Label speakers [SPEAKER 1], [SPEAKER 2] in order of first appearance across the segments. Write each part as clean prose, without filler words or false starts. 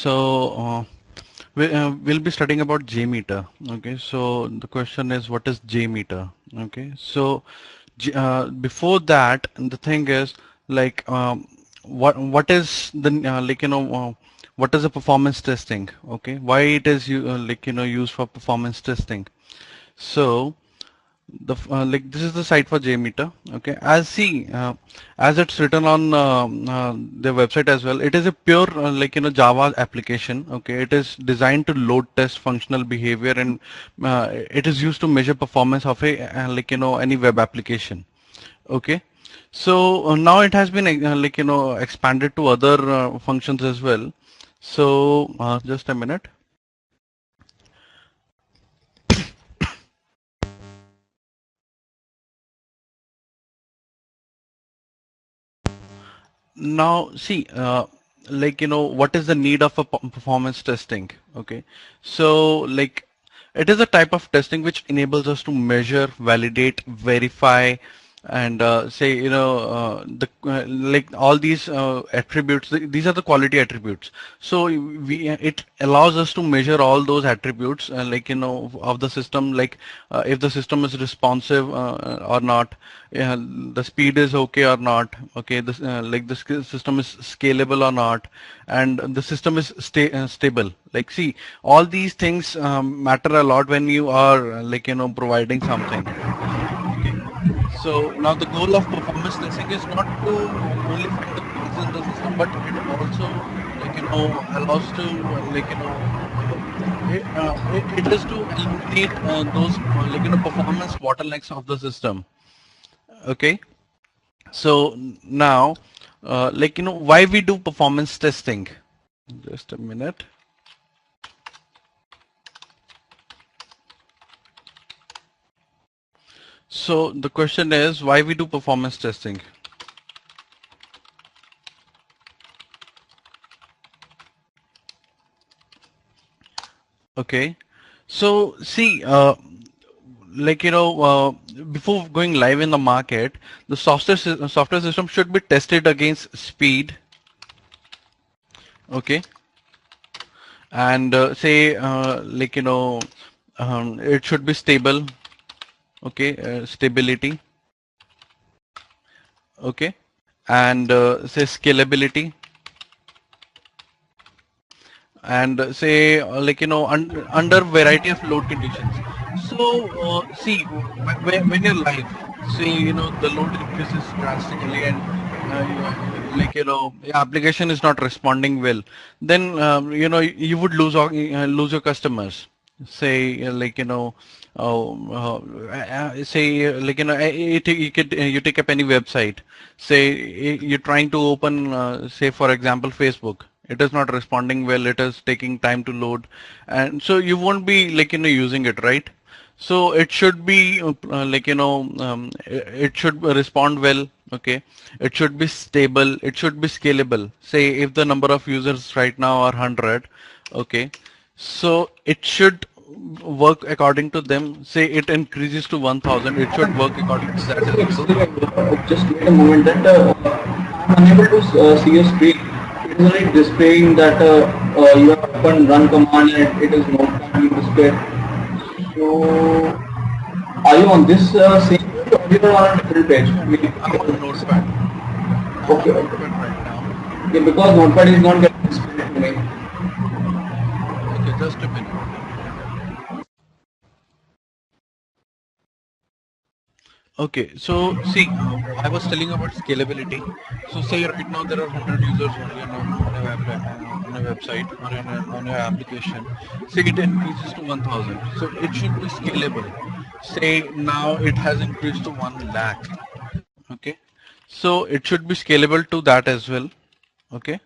[SPEAKER 1] We'll be studying about Jmeter. Okay, so the question is, what is Jmeter? Okay, so before that, the thing is like, what is the what is a performance testing? Okay, why it is used for performance testing? So like this is the site for JMeter. Okay, as it's written on their website as well, it is a pure Java application. Okay, it is designed to load test functional behavior, and it is used to measure performance of a any web application. Okay, so now it has been expanded to other functions as well. So just a minute. Now, see, what is the need of a performance testing? Okay, so it is a type of testing which enables us to measure, validate, verify, and say, the like all these attributes. These are the quality attributes. So it allows us to measure all those attributes, of the system, if the system is responsive or not, the speed is okay or not, okay, this system is scalable or not, and the system is stable. Like, see, all these things matter a lot when you are providing something. Okay, so now the goal of performance testing is not to only find the bugs in the system, but it also allows to it is to eliminate those performance bottlenecks of the system. Okay, so now why we do performance testing? Just a minute. So the question is, why we do performance testing? Okay, so see, before going live in the market, the software system should be tested against speed. Okay, and say it should be stable. Okay, stability. Okay, and say scalability, and say under variety of load conditions. So see, when you're live, say the load increases drastically, and your application is not responding well, then you would lose your customers. Say say you take up any website. Say you're trying to open say for example Facebook. It is not responding well, it is taking time to load, and so you won't be using it, right? So it should be it should respond well. Okay, it should be stable, it should be scalable. Say if the number of users right now are 100, okay, so it should work according to them. Say it increases to 1000, it should work according to that as well.
[SPEAKER 2] Just wait a moment, that I'm unable to see your screen. It is only displaying that you have opened run command and it is not being displayed. So, are you on this same page or you are on a different page?
[SPEAKER 1] I'm on Notepad.
[SPEAKER 2] Okay.
[SPEAKER 1] Notepad right now.
[SPEAKER 2] Okay, because Notepad is not getting displayed to me.
[SPEAKER 1] Okay, just a minute. Okay, so see, I was telling about scalability. So say right now there are 100 users on a website or on your application. Say it increases to 1000. So it should be scalable. Say now it has increased to 1 lakh. Okay, so it should be scalable to that as well. Okay.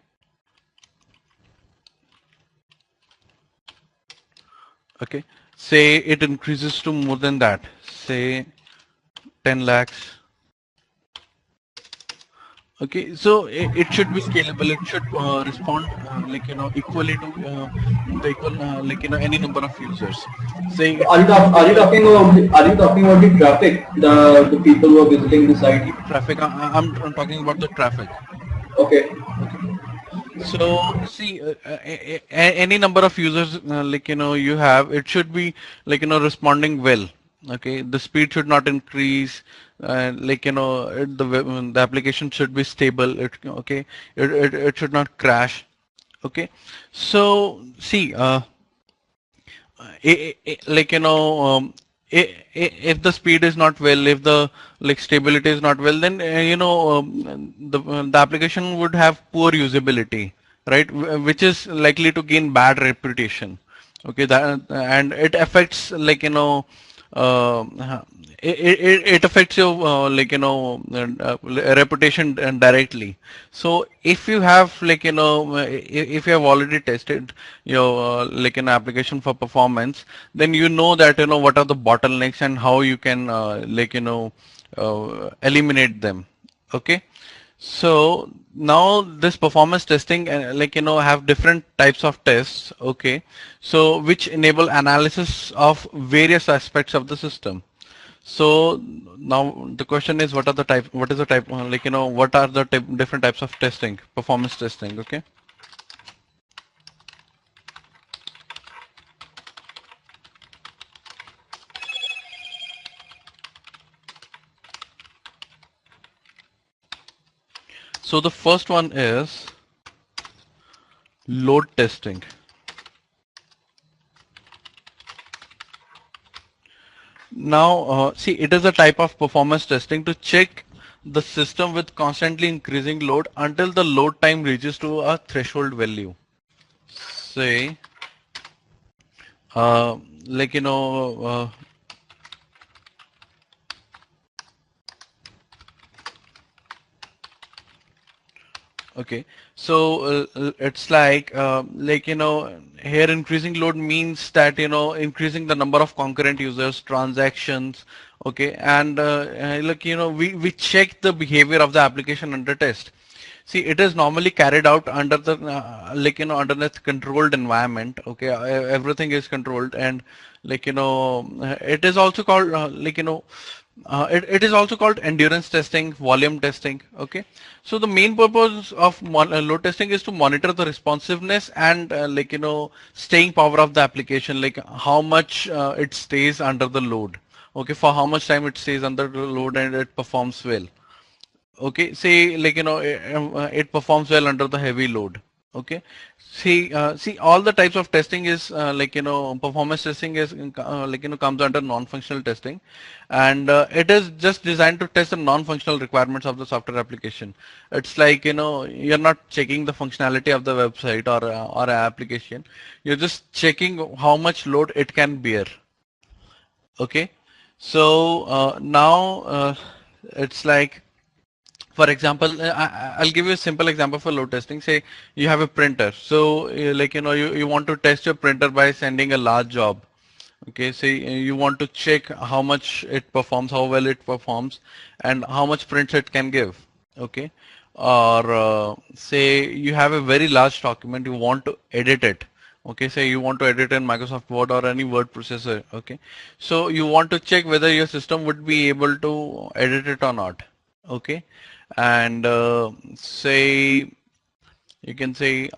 [SPEAKER 1] Okay, say it increases to more than that. Say 10 lakhs. Okay, so it should be scalable. It should respond equally to the equal any number of users. Say,
[SPEAKER 2] are you talking about the traffic, the people who are visiting the site?
[SPEAKER 1] Traffic. I'm talking about the traffic.
[SPEAKER 2] Okay.
[SPEAKER 1] Okay. So see, any number of users, you have, it should be responding well. Okay, the speed should not increase. The application should be stable. Okay, it should not crash. Okay, so see, if the speed is not well, if the stability is not well, then the application would have poor usability, right? Which is likely to gain bad reputation. Okay, that and it affects uh, it affects your reputation directly. So if you have if you have already tested your an application for performance, then you know that what are the bottlenecks and how you can eliminate them. Okay. So now this performance testing, have different types of tests. Okay, so which enable analysis of various aspects of the system. So now the question is, what are the type? What is the type? What are the different types of testing? Performance testing. Okay. So the first one is load testing. Now, see, it is a type of performance testing to check the system with constantly increasing load until the load time reaches to a threshold value. Say, uh, like, you know, uh, okay. So, it's here increasing load means that, increasing the number of concurrent users, transactions, okay, and we check the behavior of the application under test. See, it is normally carried out under the under the controlled environment. Okay, everything is controlled, and it is also called it is also called endurance testing, volume testing. Okay, so the main purpose of load testing is to monitor the responsiveness and staying power of the application, like how much it stays under the load. Okay, for how much time it stays under the load and it performs well. Okay, say it performs well under the heavy load. Okay, see all the types of testing is performance testing is comes under non-functional testing, and it is just designed to test the non-functional requirements of the software application. It's like you're not checking the functionality of the website or application. You're just checking how much load it can bear. Okay, so now it's like, for example, I'll give you a simple example for load testing. Say you have a printer. So you want to test your printer by sending a large job. Okay, say you want to check how much it performs, how well it performs, and how much prints it can give. Okay, or say you have a very large document, you want to edit it. Okay, say you want to edit in Microsoft Word or any word processor. Okay, so you want to check whether your system would be able to edit it or not. Okay, and say you can say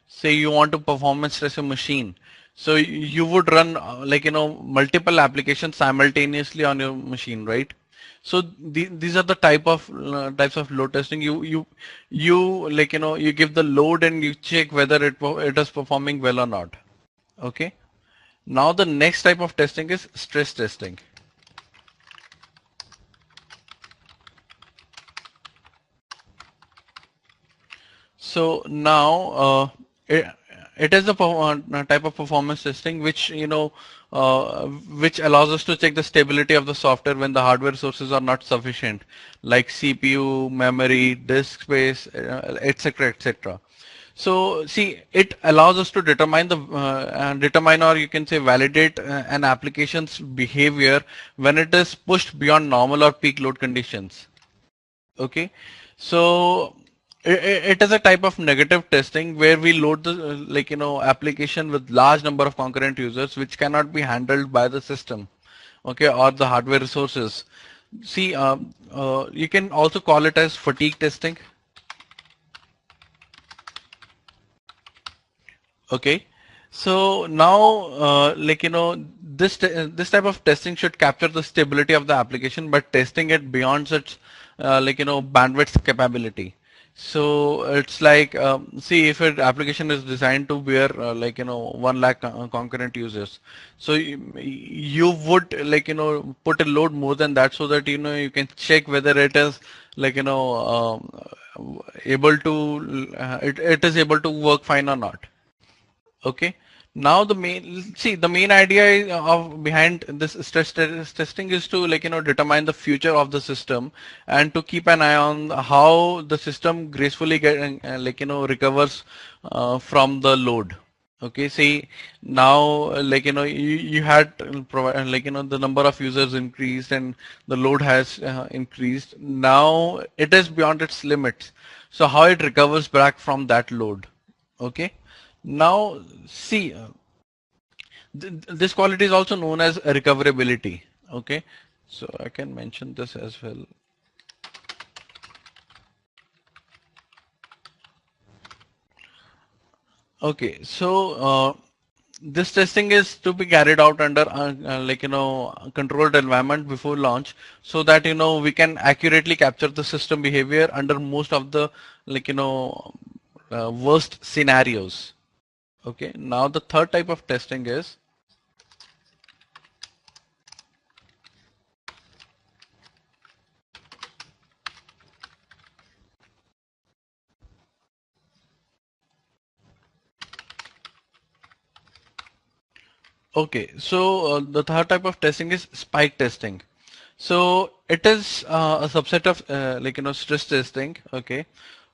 [SPEAKER 1] say you want to performance test a machine, so you would run multiple applications simultaneously on your machine, right? So these are the types of load testing. You you give the load and you check whether it is performing well or not. Okay, now the next type of testing is stress testing. So now it is a type of performance testing which which allows us to check the stability of the software when the hardware resources are not sufficient, like CPU, memory, disk space, etc., etc. So see, it allows us to determine determine, or you can say validate an application's behavior when it is pushed beyond normal or peak load conditions. Okay, so it is a type of negative testing where we load the application with large number of concurrent users which cannot be handled by the system, okay, or the hardware resources. See, you can also call it as fatigue testing. Okay, so now this type of testing should capture the stability of the application, but testing it beyond its bandwidth capability. So it's like, see, if an application is designed to bear 1 lakh concurrent users, so you would put a load more than that, so that you can check whether it is able to it is able to work fine or not. Okay. Now the main idea of behind this testing is to determine the future of the system, and to keep an eye on how the system gracefully recovers from the load. Okay, see, now you had the number of users increased, and the load has increased. Now it is beyond its limits. So how it recovers back from that load? Okay. Now, see, this quality is also known as recoverability. Okay, so I can mention this as well. Okay, so this testing is to be carried out under controlled environment before launch, so that we can accurately capture the system behavior under most of the worst scenarios. Okay, now the third type of testing is, okay, so the third type of testing is spike testing. So it is a subset of stress testing. Okay,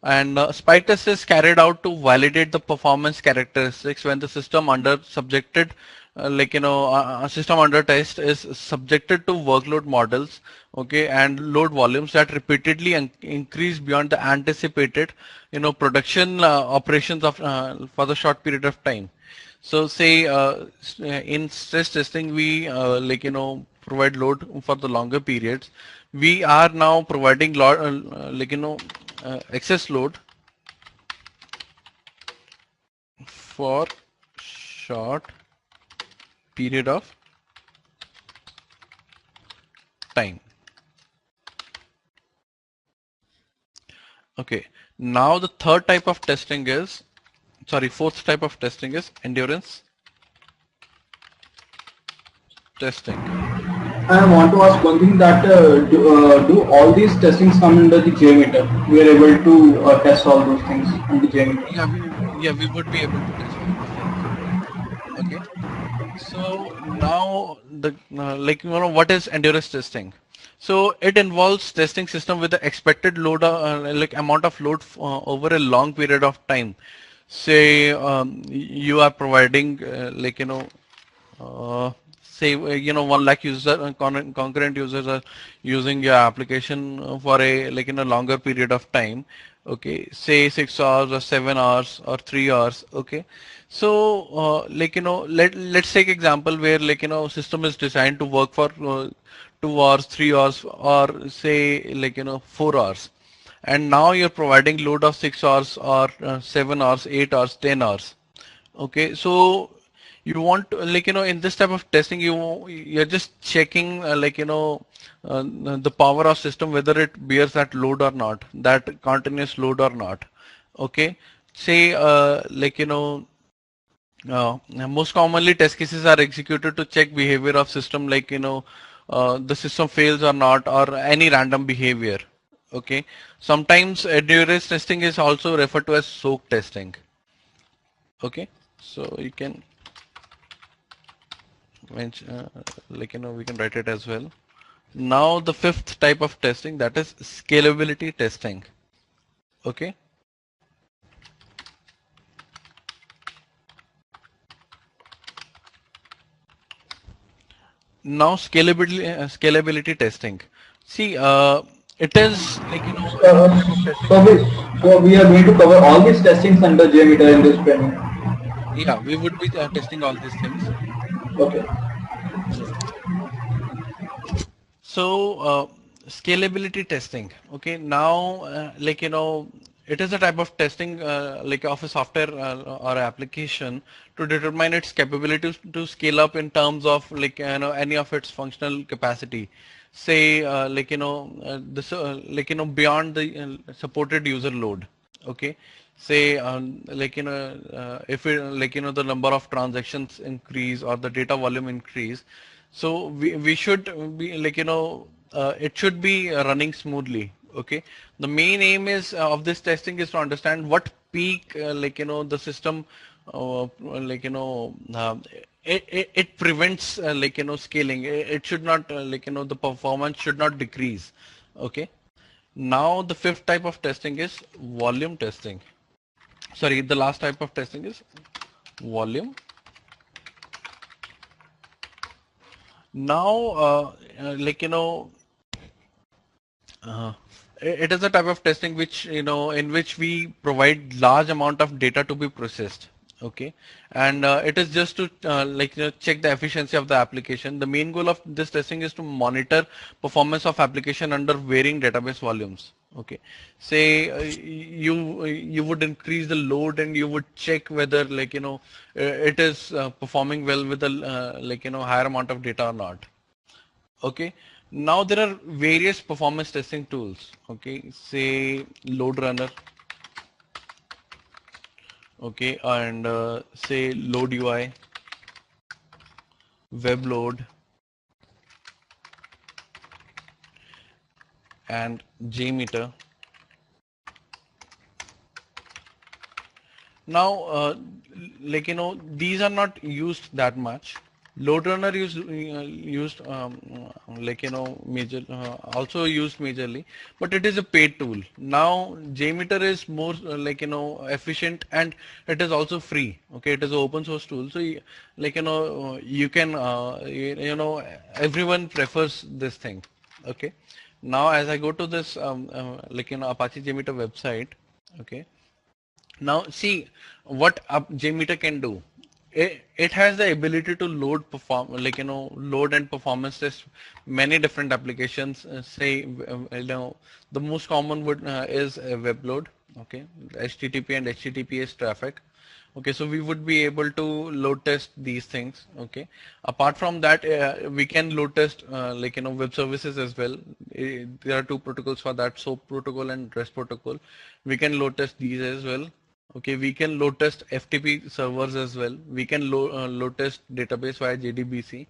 [SPEAKER 1] and spike test is carried out to validate the performance characteristics when the system under subjected a system under test is subjected to workload models, okay, and load volumes that repeatedly increase beyond the anticipated production operations of for the short period of time. So say in stress testing, we provide load for the longer periods. We are now providing load excess load for short period of time. Okay. Now the third type of testing is, sorry, fourth type of testing is endurance testing.
[SPEAKER 2] I want to ask one thing, that do all these testings come under the JMeter? We are able to test all those things on the JMeter.
[SPEAKER 1] Yeah, we would be able to test all these things. Okay. So now the what is endurance testing? So it involves testing system with the expected load amount of load over a long period of time. Say you are providing say 1 lakh user concurrent users are using your application for a longer period of time. Okay, say 6 hours or 7 hours or 3 hours. Okay, so let's take example where system is designed to work for 2 hours, 3 hours, or say 4 hours, and now you're providing load of 6 hours or 7 hours, 8 hours, 10 hours. Okay, so you want to, in this type of testing, you're just checking the power of system, whether it bears that load or not, that continuous load or not. Okay, say most commonly test cases are executed to check behavior of system, the system fails or not, or any random behavior. Okay, sometimes endurance testing is also referred to as soak testing. Okay, so you can we can write it as well. Now the fifth type of testing, that is scalability testing. Okay, now scalability testing. See, it is
[SPEAKER 2] Uh,
[SPEAKER 1] type of testing.
[SPEAKER 2] so, we, so we are going to cover all these testings under JMeter in this training.
[SPEAKER 1] Yeah, we would be testing all these things.
[SPEAKER 2] Okay.
[SPEAKER 1] So scalability testing. Okay, now It is a type of testing like of a software or application to determine its capability to scale up in terms of like any of its functional capacity. Say this like beyond the supported user load. Okay. Say if it, the number of transactions increase or the data volume increase, so we should be it should be running smoothly. Okay, the main aim is of this testing is to understand what peak the system like it prevents scaling. It should not the performance should not decrease. Okay, now the fifth type of testing is volume testing. Sorry, the last type of testing is volume. Now uh, it is a type of testing which in which we provide large amount of data to be processed. Okay, and it is just to check the efficiency of the application. The main goal of this testing is to monitor performance of application under varying database volumes. Okay, say you would increase the load and you would check whether it is performing well with the higher amount of data or not. Okay, now there are various performance testing tools. Okay, say load runner. Okay, and say load UI, web load, and Jmeter. Now these are not used that much. Load runner used major also used majorly, but it is a paid tool. Now Jmeter is more efficient, and it is also free. Okay, it is an open source tool, so you can everyone prefers this thing. Okay, now as I go to this Apache Jmeter website. Okay, now see what Jmeter can do. It has the ability to load and performance test many different applications. Say the most common would is web load. Okay, HTTP and HTTPS traffic. Okay, so we would be able to load test these things. Okay, apart from that, we can load test web services as well. There are two protocols for that: SOAP protocol and REST protocol. We can load test these as well. Okay, we can load test FTP servers as well. We can load test database via JDBC.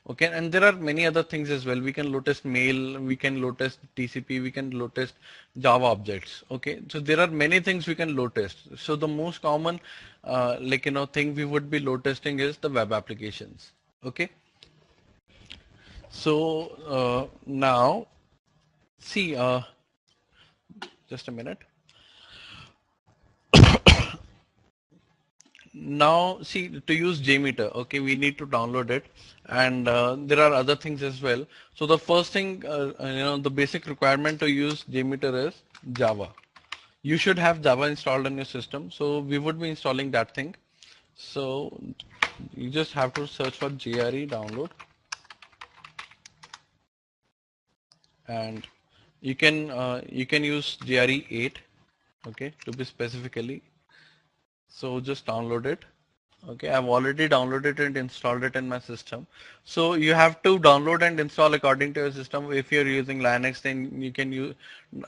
[SPEAKER 1] Okay, and there are many other things as well. We can load test mail, we can load test TCP, we can load test Java objects. Okay, so there are many things we can load test. So the most common thing we would be load testing is the web applications. Okay, so now see just a minute. Now see, to use Jmeter, okay, we need to download it, and there are other things as well. So the first thing, the basic requirement to use Jmeter is Java. You should have Java installed on your system, so we would be installing that thing. So you just have to search for JRE download, and you can use JRE 8, okay, to be specifically. So just download it. Okay, I've already downloaded it and installed it in my system. So you have to download and install according to your system. If you're using Linux, then you can use,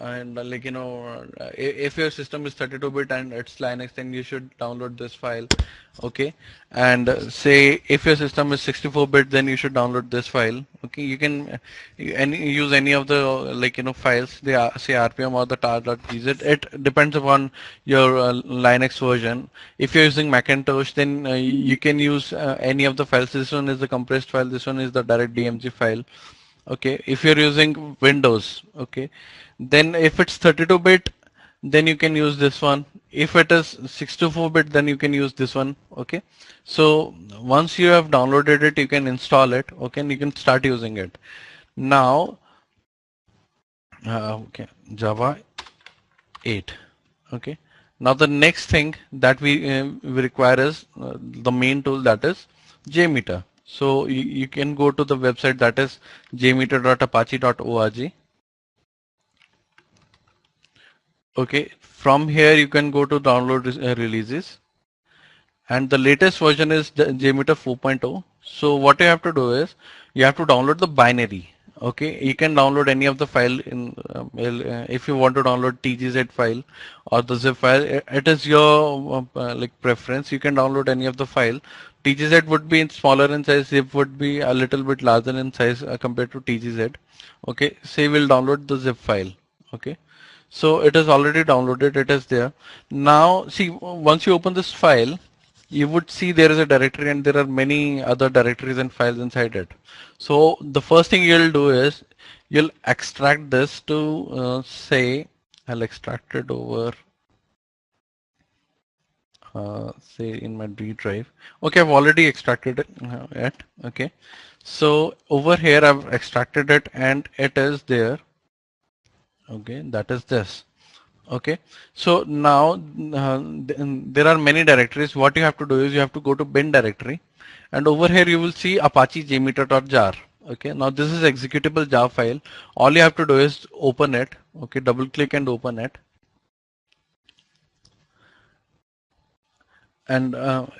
[SPEAKER 1] and if your system is 32-bit and it's Linux, then you should download this file. Okay, and say if your system is 64-bit, then you should download this file. Okay, you can use any of the files. They are say RPM or the tar.gz. It depends upon your Linux version. If you're using Macintosh, then you can use any of the files. This one is the compressed file. This one is the direct DMG file. Okay, if you're using Windows, okay, then if it's 32-bit, then you can use this one. If it is 64-bit, then you can use this one. Okay, so once you have downloaded it, you can install it. Okay, and you can start using it. Now, okay, Java 8. Okay, now the next thing that we require is the main tool, that is Jmeter. So you can go to the website, that is jmeter.apache.org. Okay, from here you can go to download releases, and the latest version is the Jmeter 4.0. So what you have to do is you have to download the binary. Okay, you can download any of the file in if you want to download TGZ file or the zip file. It is your like preference. You can download any of the file. TGZ would be in smaller in size. Zip would be a little bit larger in size compared to TGZ. Okay, say we'll download the zip file. Okay, so it is already downloaded. It is there. Now see, once you open this file, you would see there is a directory and there are many other directories and files inside it. So the first thing you'll do is you'll extract this to say I'll extract it over say in my D drive. Okay, I've already extracted it. Okay, so over here I've extracted it and it is there. Okay, that is this. Okay, so now there are many directories. What you have to do is you have to go to bin directory, and over here you will see Apache jmeter.jar. Okay, now this is executable jar file. All you have to do is open it. Okay, double click and open it, and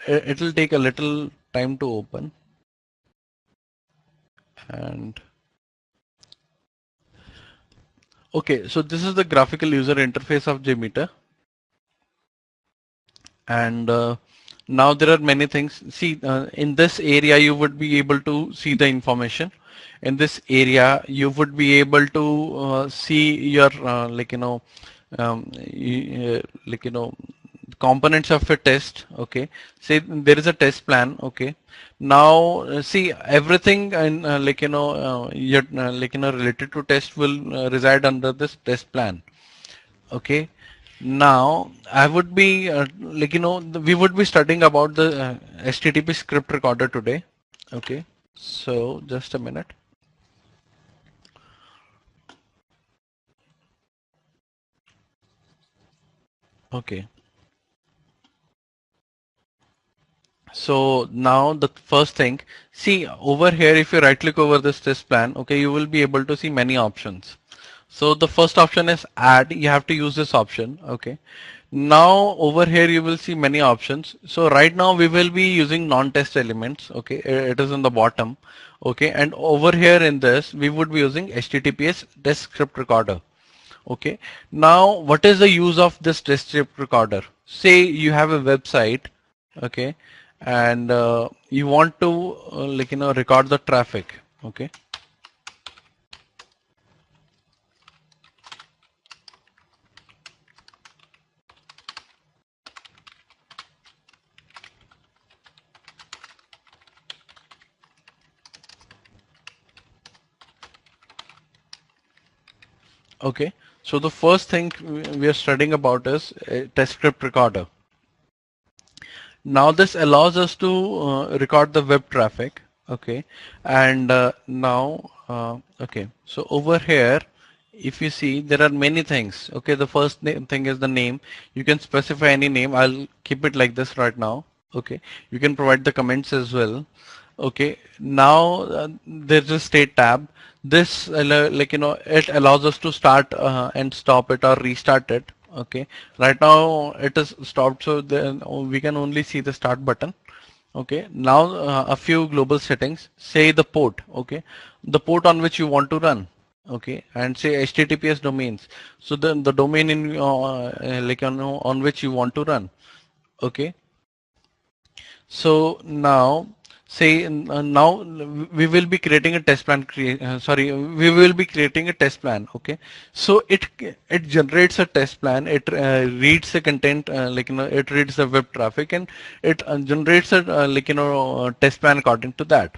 [SPEAKER 1] it will take a little time to open. And okay, so this is the graphical user interface of Jmeter. And now there are many things. See, in this area you would be able to see the information. In this area you would be able to see your like components of a test. Okay, say there is a test plan. Okay, now see everything in related to test will reside under this test plan. Okay, now I would be we would be studying about the HTTP script recorder today. Okay, so just a minute. Okay, so now the first thing, see over here, if you right click over this test plan, okay, you will be able to see many options. So the first option is add. You have to use this option. Okay, now over here you will see many options. So right now we will be using non-test elements. Okay, it is in the bottom. Okay, and over here in this we would be using HTTPS test script recorder. Okay, now what is the use of this test script recorder? Say you have a website. Okay, and you want to record the traffic. Okay, okay, so the first thing we are studying about is a test script recorder. Now this allows us to record the web traffic. Okay, and now okay, so over here if you see there are many things. Okay, the first thing is the name. You can specify any name. I'll keep it like this right now. Okay, you can provide the comments as well. Okay, now there's a state tab. This it allows us to start and stop it or restart it. Okay, right now it is stopped, so then we can only see the start button. Okay, now a few global settings. Say the port. Okay, the port on which you want to run. Okay, and say HTTPS domains. So then the domain in on which you want to run. Okay, so now say now we will be creating a test plan. We will be creating a test plan. Okay, so it generates a test plan. It reads the content, it reads the web traffic, and it generates a test plan according to that.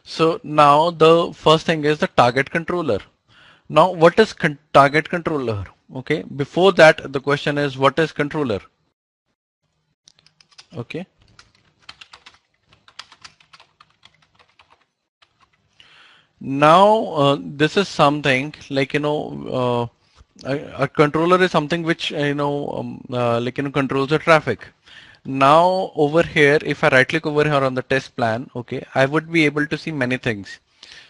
[SPEAKER 1] So now the first thing is the target controller. Now what is target controller? Okay, before that the question is what is controller? Okay. Now, this is something like, a controller is something which, controls the traffic. Now, over here, if I right click over here on the test plan, okay, I would be able to see many things.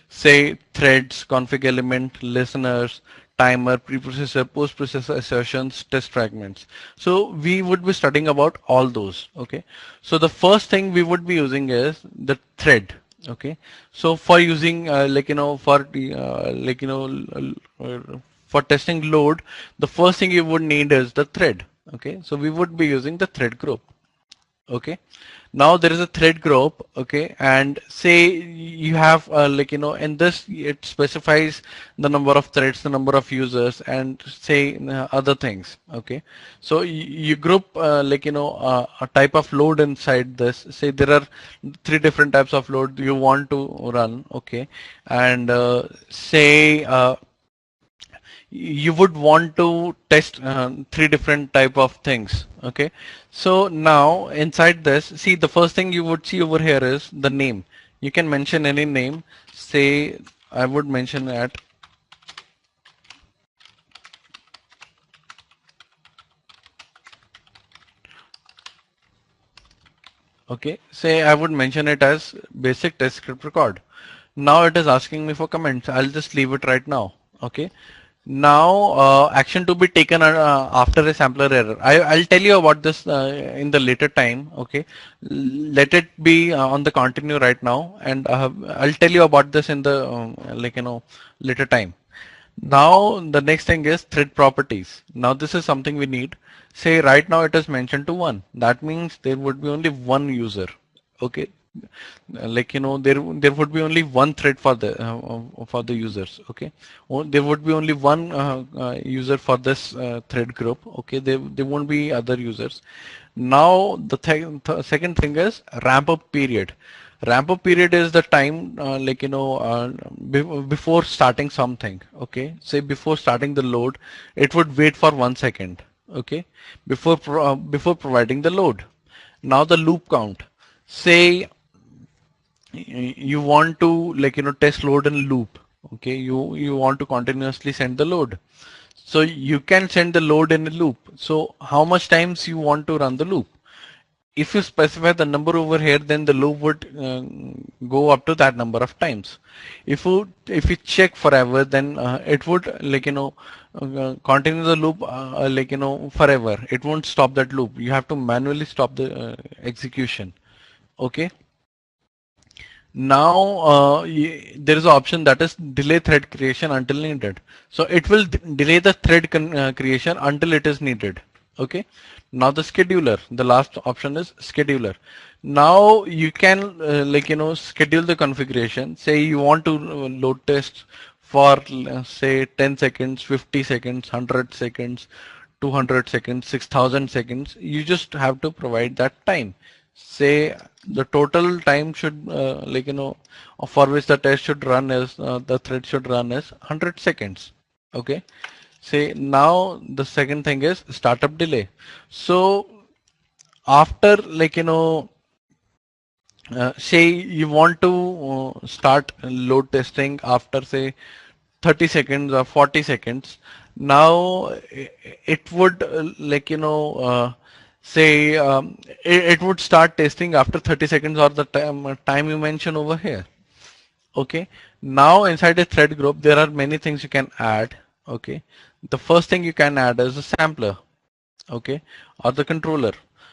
[SPEAKER 1] Say threads, config element, listeners, timer, preprocessor, post-processor assertions, test fragments. So we would be studying about all those. Okay. So the first thing we would be using is the thread. Okay. So for using for the for testing load, the first thing you would need is the thread. Okay. So we would be using the thread group. Okay. Now there is a thread group. Okay, and say you have in this it specifies the number of threads, the number of users, and say other things. Okay, so you group a type of load inside this. Say there are three different types of load you want to run. Okay, and say you would want to test three different type of things. Okay, so now inside this, see, the first thing you would see over here is the name. You can mention any name. Say I would mention at okay, say I would mention it as basic test script record. Now it is asking me for comments. I'll just leave it right now. Okay, now action to be taken after a sampler error. I'll tell you about this in the later time. Okay, let it be on the continue right now, and I'll tell you about this in the later time. Now the next thing is thread properties. Now this is something we need. Say right now it is mentioned to 1. That means there would be only one user. Okay, there would be only one thread for the users. Okay, there would be only one user for this thread group. Okay, there won't be other users. Now the second thing is ramp up period. Ramp up period is the time before starting something. Okay, say before starting the load, it would wait for 1 second. Okay, before providing the load. Now the loop count. Say you want to test load and loop. Okay, you want to continuously send the load, so you can send the load in a loop. So how much times you want to run the loop? If you specify the number over here, then the loop would go up to that number of times. If you check forever, then it would continue the loop forever. It won't stop that loop. You have to manually stop the execution. Okay, now there is an option that is delay thread creation until needed. So it will delay the thread creation until it is needed. Okay, now the scheduler, the last option is scheduler. Now you can schedule the configuration. Say you want to load test for say 10 seconds, 50 seconds, 100 seconds, 200 seconds, 6000 seconds. You just have to provide that time. Say the total time should for which the test should run is the thread should run is 100 seconds. Okay, say now the second thing is startup delay. So after say you want to start load testing after say 30 seconds or 40 seconds. Now it would say it would start testing after 30 seconds or the time you mention over here. Okay, now inside a thread group there are many things you can add. Okay, the first thing you can add is a sampler. Okay, or the controller.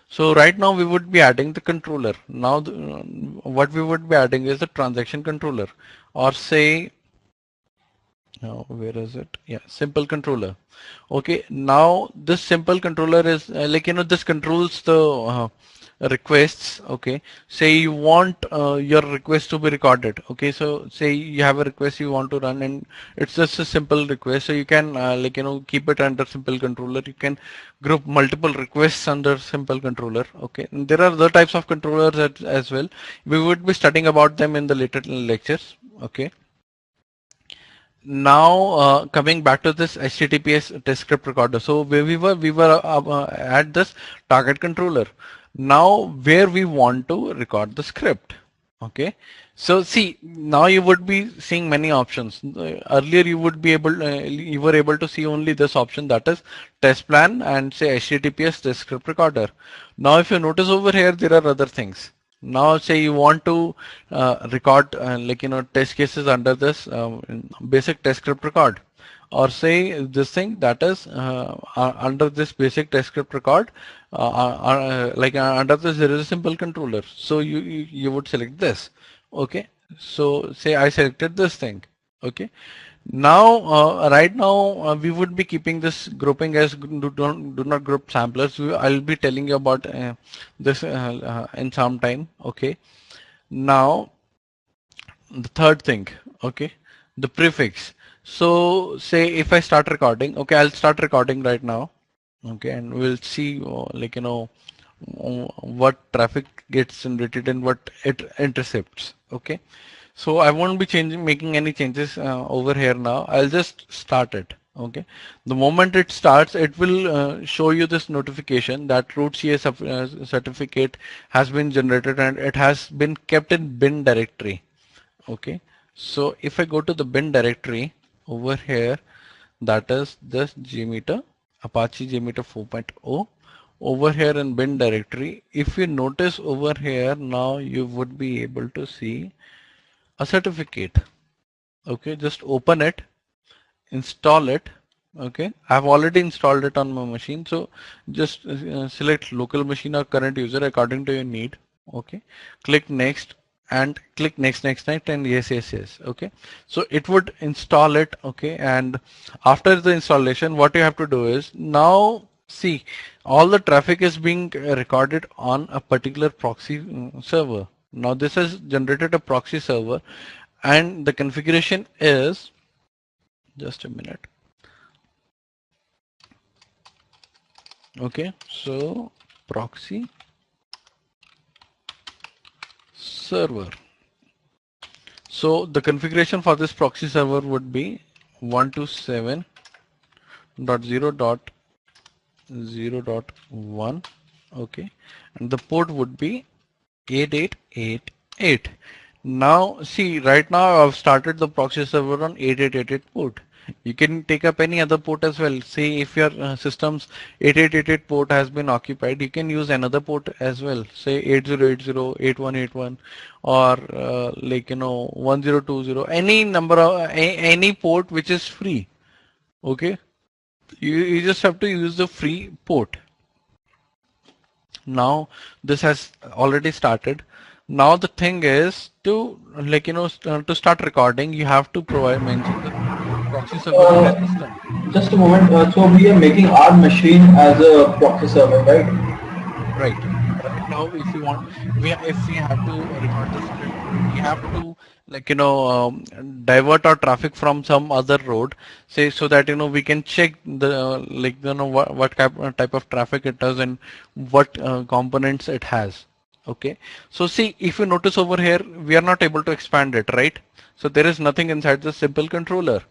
[SPEAKER 1] So right now we would be adding the controller. Now what we would be adding is the transaction controller, or say where is it? Yeah, simple controller. Okay, now this simple controller is this controls the requests. Okay, say you want your request to be recorded. Okay, so say you have a request you want to run and it's just a simple request, so you can keep it under simple controller. You can group multiple requests under simple controller. Okay, and there are other types of controllers as well. We would be studying about them in the later lectures. Okay, now coming back to this HTTPS test script recorder. So where we were at this target controller. Now where we want to record the script. Okay, so see, now you would be seeing many options. Earlier you would be able you were able to see only this option, that is test plan and say HTTPS test script recorder. Now if you notice over here, there are other things. Now say you want to record test cases under this basic test script record. or say this thing that is under this basic test script record, under this there is a simple controller. So you would select this. Okay. So say I selected this thing. Okay. Now, right now, we would be keeping this grouping as do not group samplers. I'll be telling you about this in some time. Okay. Now, the third thing, okay, the prefix. So, say if I start recording, okay, I'll start recording right now. Okay, and we'll see, what traffic gets generated and what it intercepts. Okay. So I won't be making any changes over here now. I'll just start it. Okay. The moment it starts, it will show you this notification that root CA certificate has been generated and it has been kept in bin directory. Okay. So if I go to the bin directory over here, that is this Jmeter, Apache Jmeter 4.0. Over here in bin directory, if you notice over here, now you would be able to see a certificate. Okay, just open it, install it. Okay, I've already installed it on my machine, so just select local machine or current user according to your need. Okay, click next and click next and yes. Okay, so it would install it. Okay, and after the installation, what you have to do is now see all the traffic is being recorded on a particular proxy server. Now this has generated a proxy server and the configuration is, just a minute. Okay, so proxy server. So the configuration for this proxy server would be 127.0.0.1. Okay, and the port would be 8888. Now see, right now I've started the proxy server on 8888 port. You can take up any other port as well. Say if your system's 8888 port has been occupied, you can use another port as well. Say 8080, 8181, or 1020. Any number of any port which is free. Okay, you just have to use the free port. Now this has already started. Now the thing is to to start recording, you have to mention the proxy server in your system.
[SPEAKER 2] Just a moment. So we are making our machine as a proxy server, right?
[SPEAKER 1] Right. Right now, if you want, if we have to record the script, we have to divert our traffic from some other road, say so that we can check the what type of traffic it does and what components it has. Okay. So see, if you notice over here, we are not able to expand it, right? So there is nothing inside the simple controller.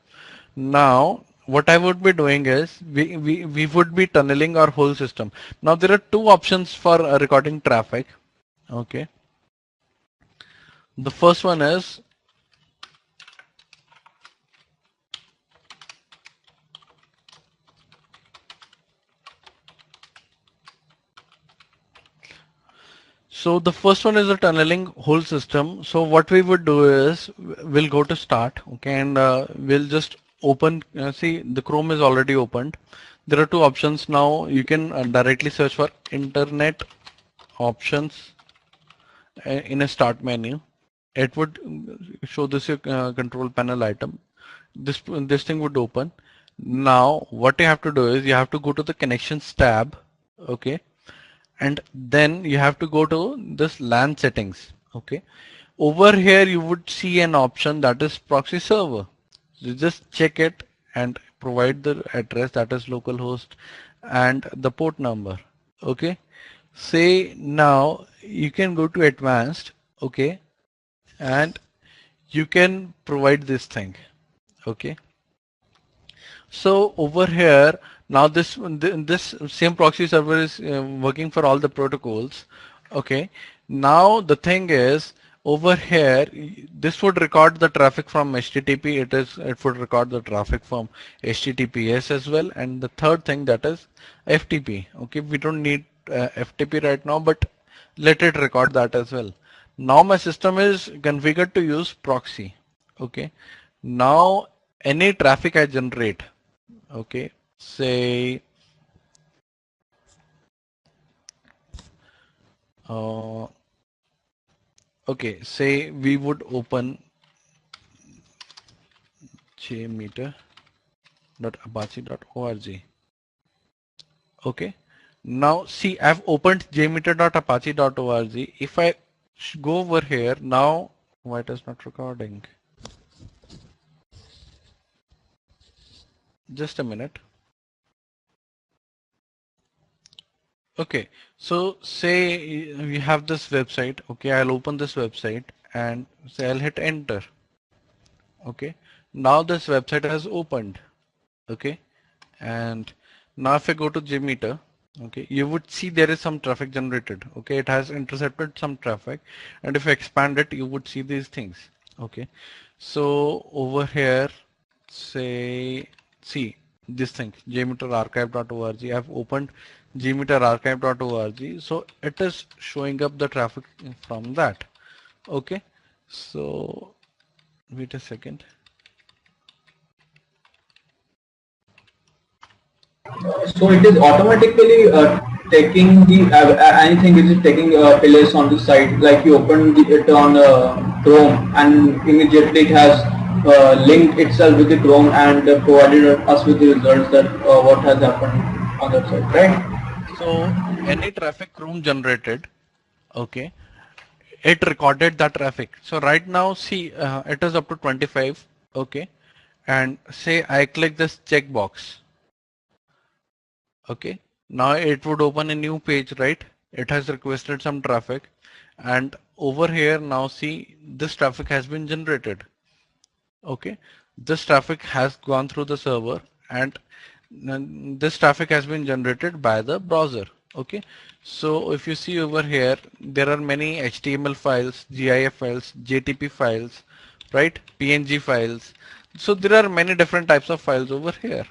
[SPEAKER 1] Now, what I would be doing is we would be tunneling our whole system. Now there are two options for recording traffic. Okay. The first one is the first one is a tunneling whole system. So what we would do is we'll go to start. Okay, and we'll just open. See, the Chrome is already opened. There are two options now. You can directly search for internet options in a start menu. It would show this control panel item. This thing would open. Now what you have to do is you have to go to the connections tab. Okay, and then you have to go to this LAN settings. Okay, over here you would see an option that is proxy server. You just check it and provide the address, that is localhost, and the port number. Okay, say now you can go to advanced. Okay, and you can provide this thing. Okay, so over here now this same proxy server is working for all the protocols. Okay, now the thing is over here this would record the traffic from HTTP. It would record the traffic from HTTPS as well, and the third thing, that is FTP. Okay, we don't need FTP right now, but let it record that as well. Now my system is configured to use proxy. Okay, now any traffic I generate, okay, say uh, okay, say we would open jmeter.apache.org. Okay. Now see, I've opened jmeter.apache.org. If I go over here now, why it is not recording? Just a minute. Okay. So say we have this website. Okay. I'll open this website and say I'll hit enter. Okay. Now this website has opened. Okay. And now if I go to JMeter, okay, you would see there is some traffic generated. Okay, it has intercepted some traffic, and if I expand it, you would see these things. Okay, so over here, say, see this thing, jmeterarchive.org. I've opened jmeterarchive.org, so it is showing up the traffic from that. Okay, so wait a second.
[SPEAKER 2] So it is automatically taking the anything which is taking place on the site. Like you open it on Chrome, and immediately it has linked itself with the Chrome and provided us with the results that what has happened on that site, right?
[SPEAKER 1] So any traffic room generated, okay, it recorded the traffic. So right now, see, it is up to 25, okay, and say I click this checkbox, okay. Now it would open a new page, right? It has requested some traffic, and over here now see this traffic has been generated, okay. This traffic has gone through the server, and this traffic has been generated by the browser, okay. So if you see over here, there are many HTML files, GIF files, JTP files, right, PNG files. So there are many different types of files over here,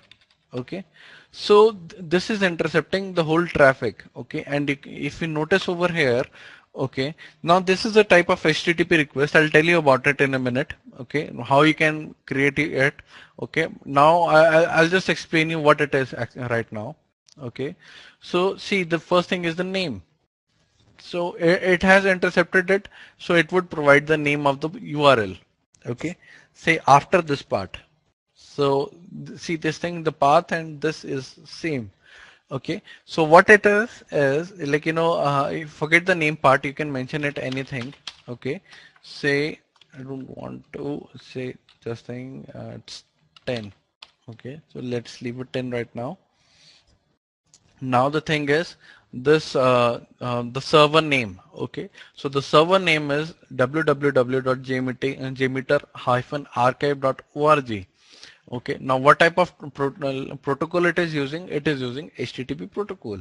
[SPEAKER 1] okay. So this is intercepting the whole traffic, okay. And if you notice over here, okay, now this is a type of HTTP request. I'll tell you about it in a minute, okay, how you can create it, okay. Now I'll just explain you what it is right now, okay. So see, the first thing is the name. So it has intercepted it, so it would provide the name of the URL, okay. Say after this part. So see this thing, the path and this is same. Okay. So what it is like, you forget the name part, you can mention it anything. Okay. Say, I don't want to say just thing, it's 10. Okay. So let's leave it 10 right now. Now the thing is this, the server name. Okay. So the server name is www.jmeter-archive.org. Okay, now what type of protocol it is using? It is using HTTP protocol.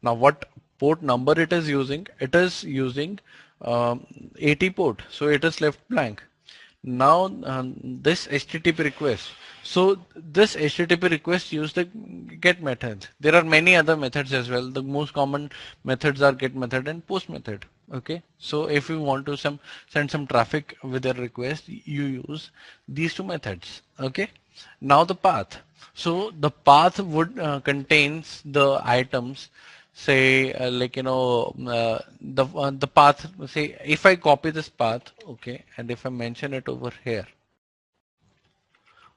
[SPEAKER 1] Now what port number it is using? It is using 80 port, so it is left blank. Now this HTTP request. So this HTTP request use the get method. There are many other methods as well. The most common methods are get method and post method. Okay. So if you want to send some traffic with a request, you use these two methods. Okay. Now the path. So the path would contains the items, say the path, say if I copy this path, okay, and if I mention it over here,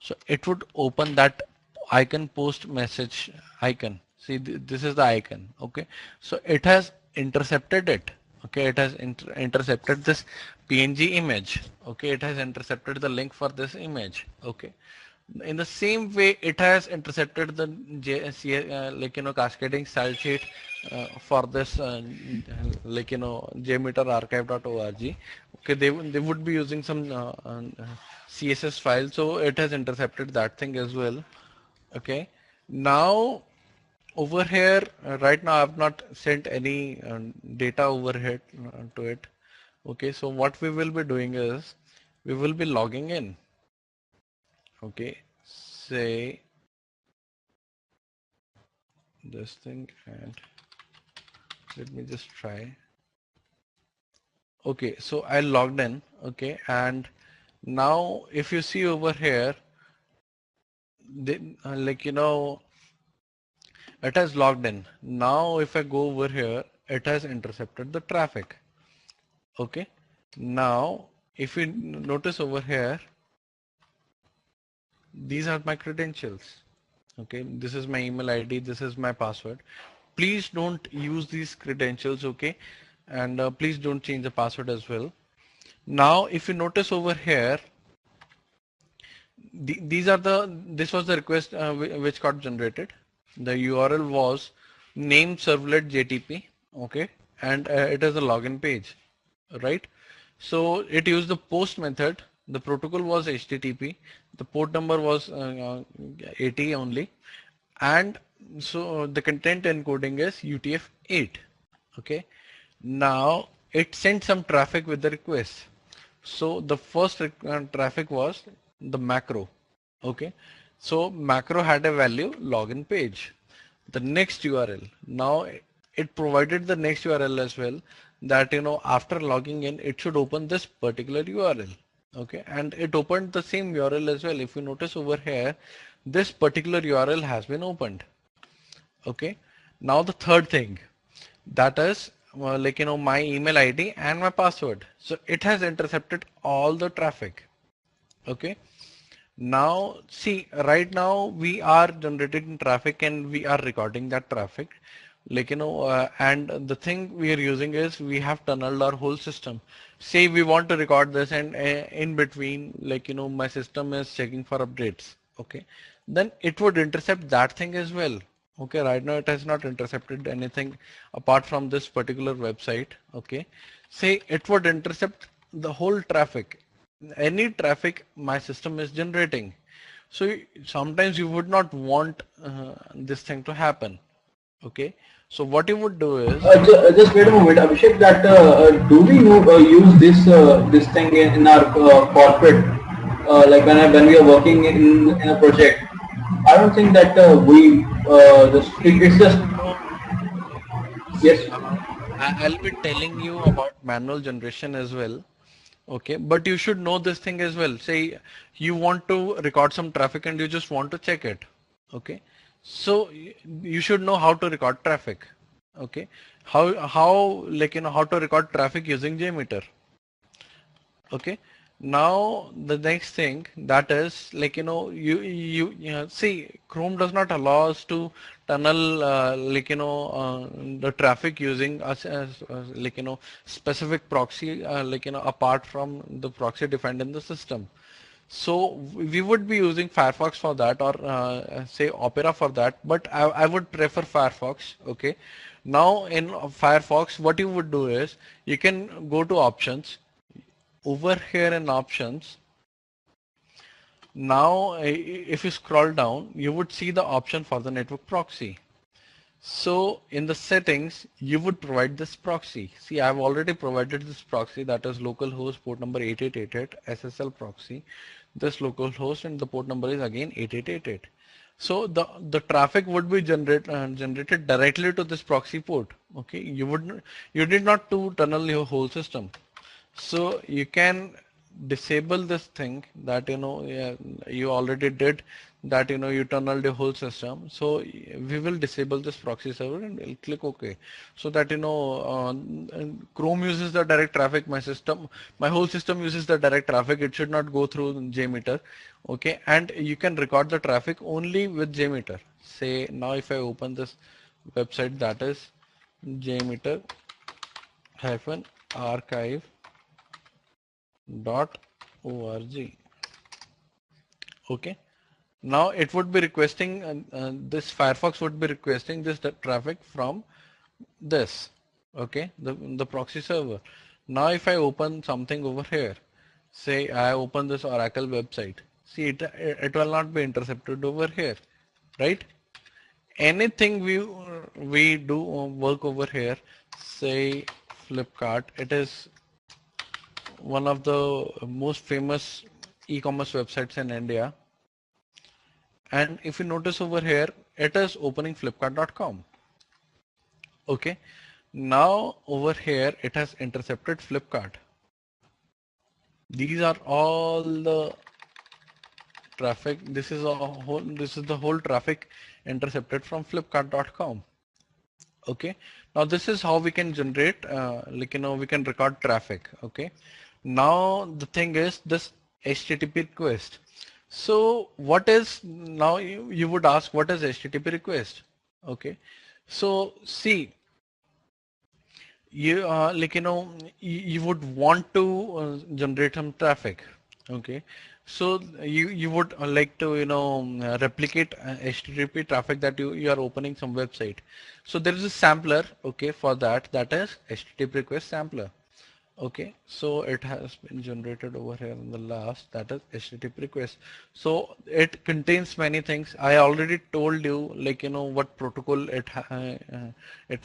[SPEAKER 1] so it would open that icon, post message icon. See, this is the icon, okay. So it has intercepted it, okay. It has intercepted this PNG image, okay. It has intercepted the link for this image, okay. In the same way, it has intercepted the cascading style sheet for this jmeterarchive.org. Okay, they would be using some CSS file, so it has intercepted that thing as well. Okay, now over here, right now I've not sent any data over here to it. Okay, so what we will be doing is we will be logging in. Okay, say this thing, and let me just try. Okay, so I logged in. Okay, and now if you see over here, like, it has logged in. Now if I go over here, it has intercepted the traffic. Okay. Now if you notice over here, these are my credentials. Okay, this is my email ID, this is my password. Please don't use these credentials. Okay, and please don't change the password as well. Now if you notice over here, these are this was the request which got generated. The URL was name servlet JTP. Okay, and it is a login page, right? So it used the post method. The protocol was HTTP. The port number was 80 only, and so the content encoding is UTF-8. Okay, now it sent some traffic with the request. So the first traffic was the macro. Okay, so macro had a value login page. The next URL, now it provided the next URL as well, that after logging in it should open this particular URL. Okay, and it opened the same URL as well. If you notice over here, this particular URL has been opened. Okay, now the third thing, that is my email ID and my password. So it has intercepted all the traffic. Okay, now see, right now we are generating traffic and we are recording that traffic, and the thing we are using is we have tunneled our whole system. Say we want to record this, and in between, my system is checking for updates. Okay, then it would intercept that thing as well. Okay, right now it has not intercepted anything apart from this particular website. Okay, say it would intercept the whole traffic, any traffic my system is generating. So sometimes you would not want this thing to happen. Okay, so what you would do is,
[SPEAKER 2] Just wait a moment, Abhishek. That do we use this thing in our corporate? Like when we are working in a project, I don't think that we it's just
[SPEAKER 1] see,
[SPEAKER 2] yes.
[SPEAKER 1] I'll be telling you about manual generation as well. Okay, but you should know this thing as well. Say you want to record some traffic and you just want to check it. Okay, so you should know how to record traffic. Okay, how how to record traffic using JMeter. Okay, now the next thing, that is see, Chrome does not allow us to tunnel the traffic using specific proxy apart from the proxy defined in the system. So we would be using Firefox for that, or say Opera for that, but I would prefer Firefox. Okay, now in Firefox what you would do is you can go to options. Over here in options, now if you scroll down, you would see the option for the network proxy. So in the settings, you would provide this proxy. See, I've already provided this proxy, that is localhost port number 8888 SSL proxy. This localhost and the port number is again 8888. So the traffic would be generated directly to this proxy port. Okay, you did not to tunnel your whole system. So you can disable this thing that you already did, that you tunneled the whole system. So we will disable this proxy server and we'll click OK, so that Chrome uses the direct traffic. My whole system uses the direct traffic. It should not go through JMeter. Okay, and you can record the traffic only with JMeter. Say now if I open this website, that is JMeter archive .org. Okay, now it would be requesting this Firefox would be requesting this traffic from this. Okay, the proxy server. Now if I open something over here, say I open this Oracle website, see it will not be intercepted over here, right? Anything we do work over here, say Flipkart, it is one of the most famous e-commerce websites in India. And if you notice over here, it is opening flipkart.com. Okay, now over here it has intercepted Flipkart. These are all the traffic. This is the whole traffic intercepted from Flipkart.com. Okay, now this is how we can generate, we can record traffic. Okay, now the thing is this HTTP request. So what is, now you would ask, what is HTTP request? Okay, so see, you you would want to generate some traffic. Okay, so you would like to replicate HTTP traffic that you are opening some website. So there is a sampler, okay, for that, that is HTTP request sampler. Okay, so it has been generated over here in the last, that is HTTP request. So it contains many things. I already told you, what protocol it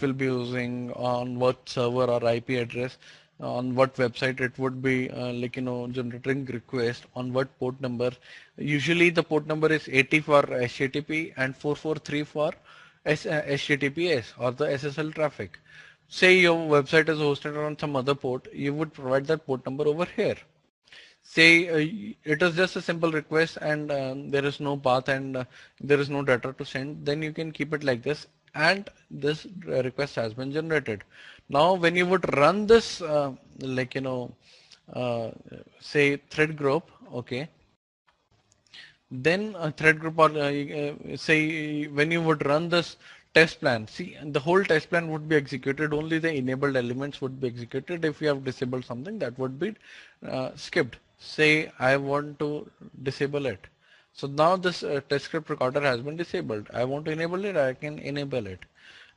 [SPEAKER 1] will be using, on what server or IP address, on what website it would be generating request, on what port number. Usually the port number is 80 for HTTP and 443 for HTTPS or the SSL traffic. Say your website is hosted on some other port, you would provide that port number over here. Say it is just a simple request and there is no path and there is no data to send, then you can keep it like this, and this request has been generated. Now when you would run this say thread group, okay, then a thread group, or say when you would run this test plan, see, the whole test plan would be executed, only the enabled elements would be executed. If you have disabled something, that would be skipped. Say I want to disable it. So now this test script recorder has been disabled. I want to enable it, I can enable it.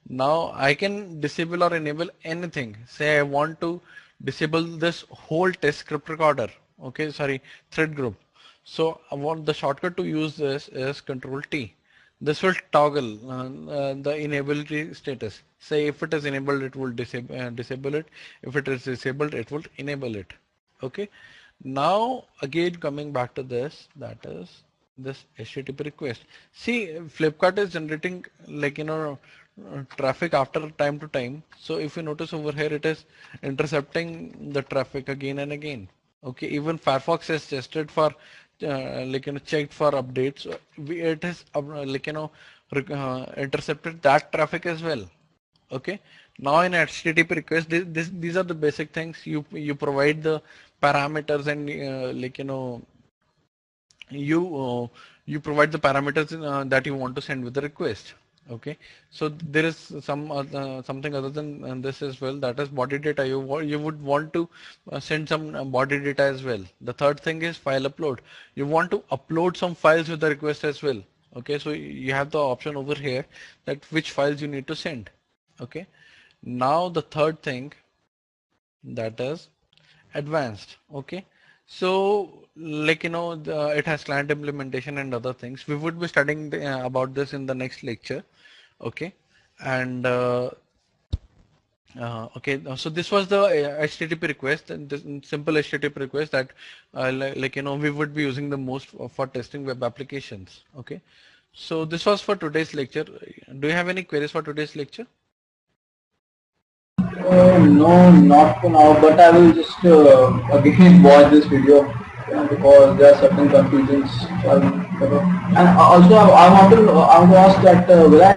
[SPEAKER 1] Now I can disable or enable anything. Say I want to disable this whole test script recorder, okay, sorry, thread group. So I want the shortcut to use this is Control T. This will toggle the enability status. Say if it is enabled, it will disable it. If it is disabled, it will enable it. Okay. Now again coming back to this, that is this HTTP request. See, Flipkart is generating traffic after time to time. So if you notice over here, it is intercepting the traffic again and again. Okay, even Firefox is tested for checked for updates. It has intercepted that traffic as well. Okay, now in HTTP request, these are the basic things. You provide the parameters and you provide the parameters that you want to send with the request. Okay, so there is something other than this as well, that is body data. You would want to send some body data as well. The third thing is file upload. You want to upload some files with the request as well. Okay, so you have the option over here that which files you need to send. Okay, now the third thing, that is advanced. Okay, so it has client implementation and other things. We would be studying about this in the next lecture. Okay, and okay, so this was the HTTP request, and this simple HTTP request that we would be using the most for testing web applications. Okay, so this was for today's lecture. Do you have any queries for today's lecture?
[SPEAKER 2] No, not for now, but I will just again watch this video because there are certain confusions. And also, I want to ask that will I